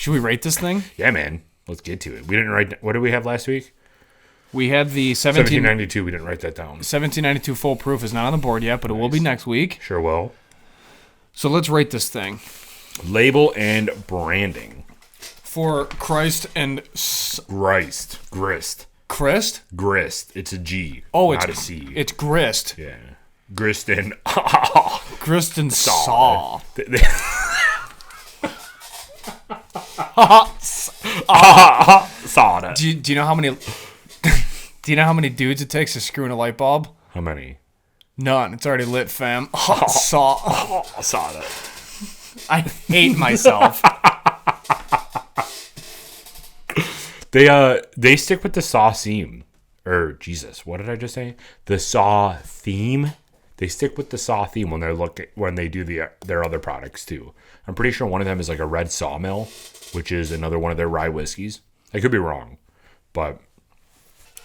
Should we rate this thing? Yeah, man. Let's get to it. We didn't write. What did we have last week? We had the 1792. We didn't write that down. 1792 full proof is not on the board yet, but it will be next week. Sure will. So let's rate this thing. Label and branding. For Christ and... Grist. Grist? Grist. It's a G. Oh, not a C. It's grist. Yeah. Grist and... Grist and saw. Soda. Do you know how many... Do you know how many dudes it takes to screw in a light bulb? How many? None. It's already lit, fam. Saw. Soda. I hate myself. They stick with the saw theme. Or Jesus, what did I just say? The saw theme. They stick with the saw theme when they do their other products too. I'm pretty sure one of them is like a red sawmill, which is another one of their rye whiskeys. I could be wrong, but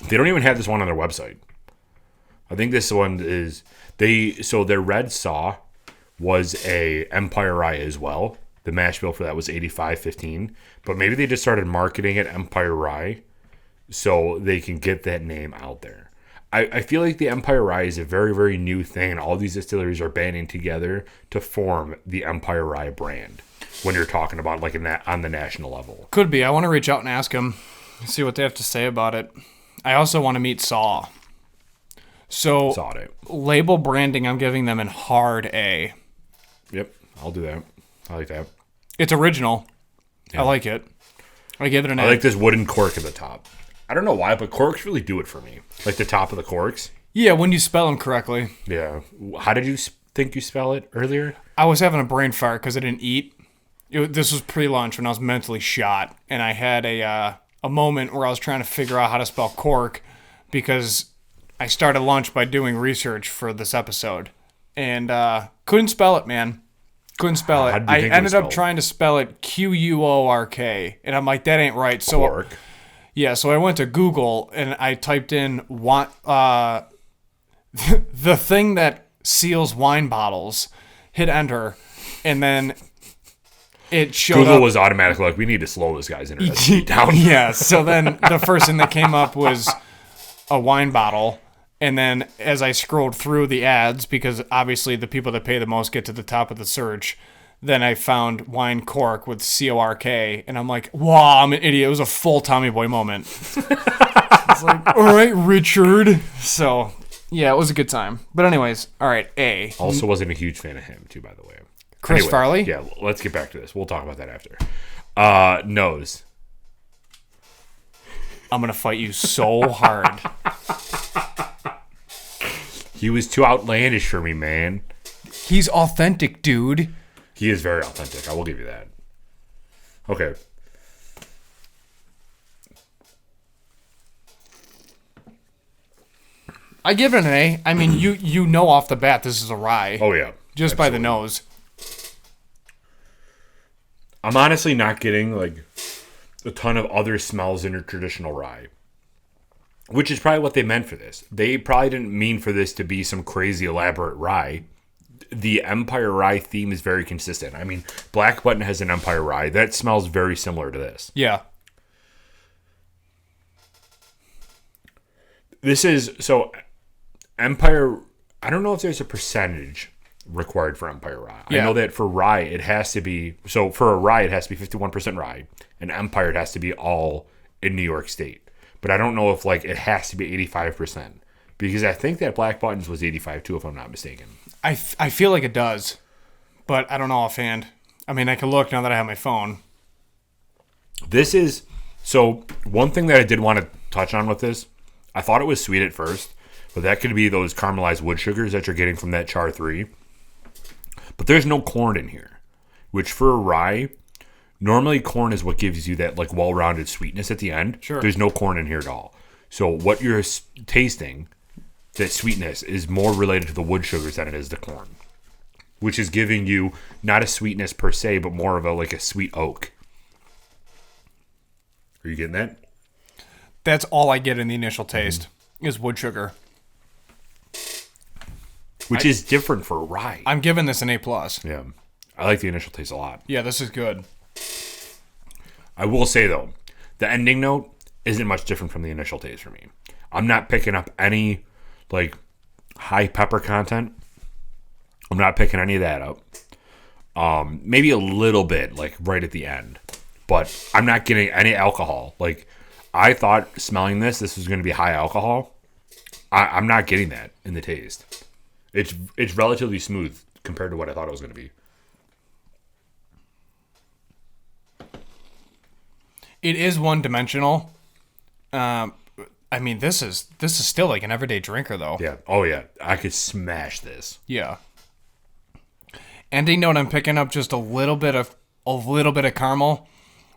they don't even have this one on their website. I think this one is their red saw was a Empire Rye as well. The mash bill for that was 85.15, but maybe they just started marketing it Empire Rye so they can get that name out there. I feel like the Empire Rye is a very, very new thing, and all these distilleries are banding together to form the Empire Rye brand when you're talking about like on the national level. Could be. I want to reach out and ask them, see what they have to say about it. I also want to meet Saw. So, label branding, I'm giving them in hard A. Yep, I'll do that. I like that. It's original. Yeah. I like it. I give it an A. I like this wooden cork at the top. I don't know why, but corks really do it for me. Like the top of the corks. Yeah, when you spell them correctly. Yeah. How did you think you spell it earlier? I was having a brain fart because I didn't eat. This was pre-lunch when I was mentally shot, and I had a moment where I was trying to figure out how to spell cork because I started lunch by doing research for this episode, and couldn't spell it, man. Couldn't spell it. I ended up trying to spell it Quork, and I'm like, that ain't right. So cork. Yeah, so I went to Google and I typed in the thing that seals wine bottles, hit enter, and then it showed Google up. was automatically like, we need to slow this guy's internet speed down. Yeah, so then the first thing that came up was a wine bottle. And then as I scrolled through the ads, because obviously the people that pay the most get to the top of the search, then I found wine cork with C-O-R-K, and I'm like, wow, I'm an idiot. It was a full Tommy Boy moment. It's like, all right, Richard. So, yeah, it was a good time. But anyways, all right, A. Also wasn't a huge fan of him, too, by the way. Chris Farley? Yeah, let's get back to this. We'll talk about that after. Nose. I'm going to fight you so hard. He was too outlandish for me, man. He's authentic, dude. He is very authentic. I will give you that. Okay. I give it an A. I mean, you know off the bat this is a rye. Oh, yeah. Just by the nose. I'm honestly not getting, like, a ton of other smells in a traditional rye. Which is probably what they meant for this. They probably didn't mean for this to be some crazy elaborate rye. The Empire Rye theme is very consistent. I mean, Black Button has an Empire Rye. That smells very similar to this. Yeah. This is, so, Empire, I don't know if there's a percentage required for Empire Rye. Yeah. I know that for rye, it has to be, so for a rye, it has to be 51% rye. And Empire, it has to be all in New York State. But I don't know if, like, it has to be 85%. Because I think that Black Buttons was 85 too, if I'm not mistaken. I feel like it does. But I don't know offhand. I mean, I can look now that I have my phone. This is, so one thing that I did want to touch on with this, I thought it was sweet at first. But that could be those caramelized wood sugars that you're getting from that Char 3. But there's no corn in here. Which for a rye, normally corn is what gives you that like well-rounded sweetness at the end. Sure. There's no corn in here at all. So what you're tasting, that sweetness, is more related to the wood sugars than it is the corn. Which is giving you not a sweetness per se, but more of a sweet oak. Are you getting that? That's all I get in the initial taste is wood sugar. Which is different for a rye. I'm giving this an A+. Yeah. I like the initial taste a lot. Yeah, this is good. I will say, though, the ending note isn't much different from the initial taste for me. I'm not picking up any, like, high pepper content. I'm not picking any of that up. Maybe a little bit, like, right at the end. But I'm not getting any alcohol. Like, I thought smelling this was going to be high alcohol. I'm not getting that in the taste. It's relatively smooth compared to what I thought it was going to be. It is one-dimensional. I mean, this is still like an everyday drinker, though. Yeah. Oh, yeah. I could smash this. Yeah. Ending note, I'm picking up just a little bit of caramel,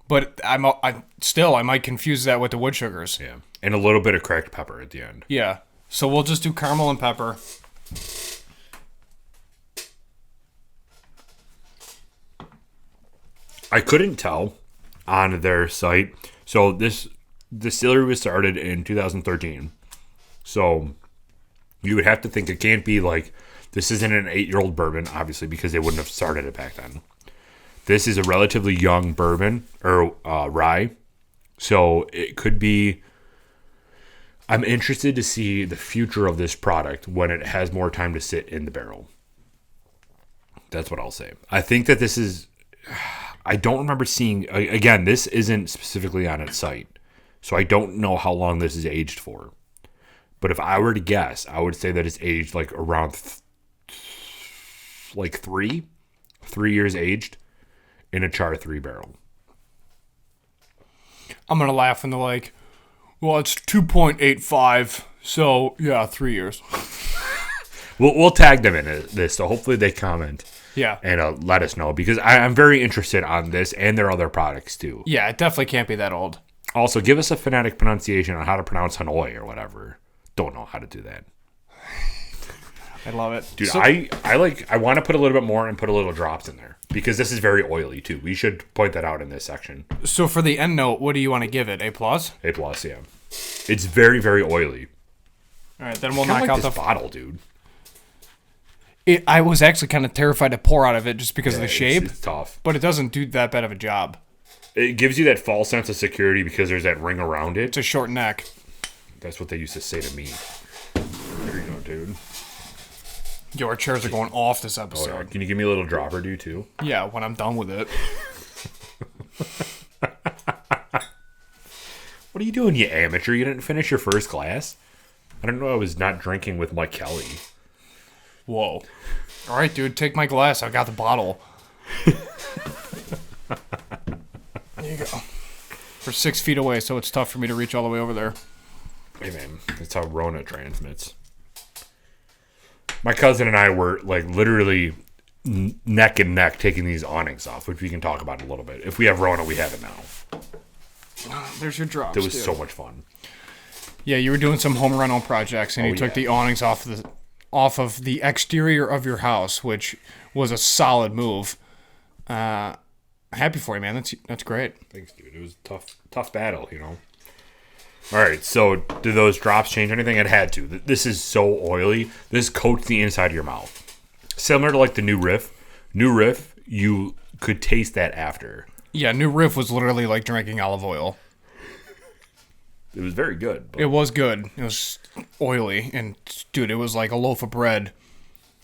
but I might confuse that with the wood sugars. Yeah. And a little bit of cracked pepper at the end. Yeah. So we'll just do caramel and pepper. I couldn't tell on their site. So this distillery was started in 2013. So you would have to think it can't be like, this isn't an 8-year-old bourbon, obviously, because they wouldn't have started it back then. This is a relatively young bourbon, or rye. So it could be... I'm interested to see the future of this product when it has more time to sit in the barrel. That's what I'll say. I think that this is... I don't remember seeing... Again, this isn't specifically on its site. So I don't know how long this is aged for. But if I were to guess, I would say that it's aged like around... 3 years aged in a Char 3 barrel. I'm going to laugh and they're like, well, it's 2.85, so yeah, 3 years. We'll tag them in this, so hopefully they comment. Yeah. And let us know, because I'm very interested on this and their other products too. Yeah, it definitely can't be that old. Also, give us a phonetic pronunciation on how to pronounce Honeoye or whatever. Don't know how to do that. I love it. Dude, I want to put a little bit more and put a little drops in there, because this is very oily too. We should point that out in this section. So for the end note, what do you want to give it? A+? A+, yeah. It's very, very oily. All right, then we'll knock out the bottle, dude. I was actually kind of terrified to pour out of it just because of the shape. It's tough. But it doesn't do that bad of a job. It gives you that false sense of security because there's that ring around it. It's a short neck. That's what they used to say to me. There you go, dude. Yo, our chairs are going off this episode. Oh, yeah. Can you give me a little drop or two, too? Yeah, when I'm done with it. What are you doing, you amateur? You didn't finish your first glass? I don't know. I was not drinking with Mike Kelly. Whoa. All right, dude, take my glass. I got the bottle. There you go. We're 6 feet away, so it's tough for me to reach all the way over there. Hey, man. That's how Rona transmits. My cousin and I were, like, literally neck and neck taking these awnings off, which we can talk about in a little bit. If we have Rona, we have it now. There's your drops, It was so much fun. Yeah, you were doing some home rental projects, and you took the awnings off of the exterior of your house, which was a solid move. Happy for you, man. That's great. Thanks, dude. It was a tough battle, you know. All right, so do those drops change anything? It had to. This is so oily. This coats the inside of your mouth. Similar to like the New Riff. New Riff, you could taste that after. Yeah, New Riff was literally like drinking olive oil. It was very good. It was good. It was oily. And, dude, it was like a loaf of bread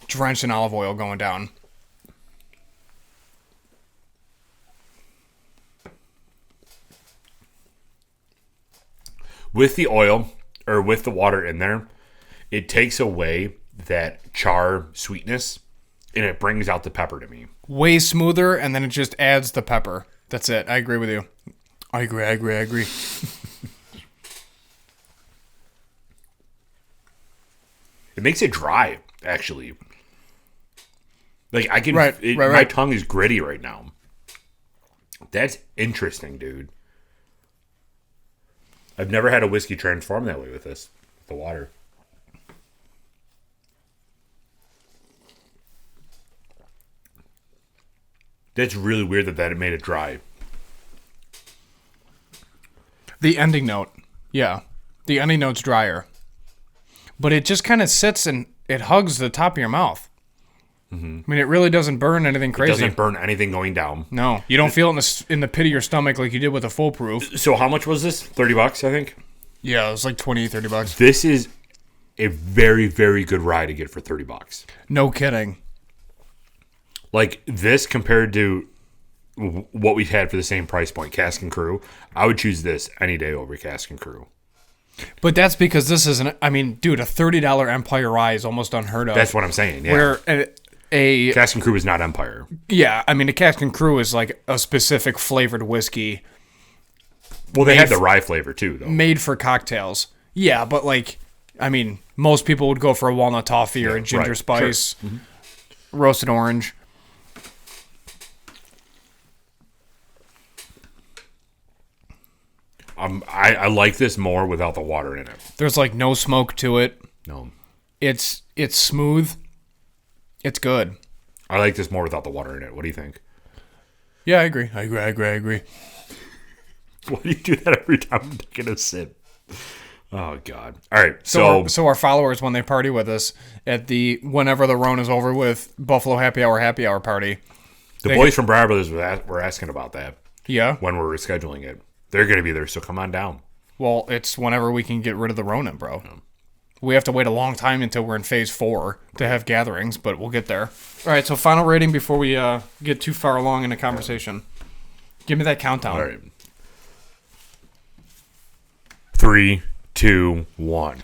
drenched in olive oil going down. With the oil, or with the water in there, it takes away that char sweetness, and it brings out the pepper to me. Way smoother, and then it just adds the pepper. That's it. I agree with you. I agree. It makes it dry, actually. Like, I can... Right. My tongue is gritty right now. That's interesting, dude. I've never had a whiskey transform that way with this. The water. That's really weird that it made it dry. The ending note. Yeah. The ending note's drier. But it just kind of sits and it hugs the top of your mouth. I mean, it really doesn't burn anything It crazy. doesn't burn anything going down. No, you don't feel it in the pit of your stomach like you did with a full proof. So how much was this? $30, I think. Yeah, it was like $20-$30. This is a very, very good rye to get for $30. No kidding. Like this compared to what we've had for the same price point, Cask and Crew, I would choose this any day over Cask and Crew. But that's because this isn't. I mean, dude, a $30 Empire rye is almost unheard of. That's what I'm saying. Yeah. Where a Cask and Crew is not Empire. yeah, I mean, a Cask and Crew is like a specific flavored whiskey Well, they have the rye flavor too, though. made for cocktails. Yeah, but like, I mean, most people would go for a walnut toffee or a ginger right, spice, sure. roasted orange. I like this more without the water in it. There's like no smoke to it. No, It's smooth. It's good. I like this more without the water in it. What do you think? Yeah, I agree. I agree. Why do you do that every time I'm taking a sip? Oh God! All right, so So our followers, when they party with us at the whenever the Rona is over with Buffalo Happy Hour party, the boys from Briar Brothers were asking about that yeah. when we're rescheduling it. They're going to be there, so come on down. Well, it's whenever we can get rid of the Rona, bro. We have to wait a long time until we're in phase 4 to have gatherings, but we'll get there. All right, so final rating before we get too far along in the conversation. Give me that countdown. All right. 3, 2, 1.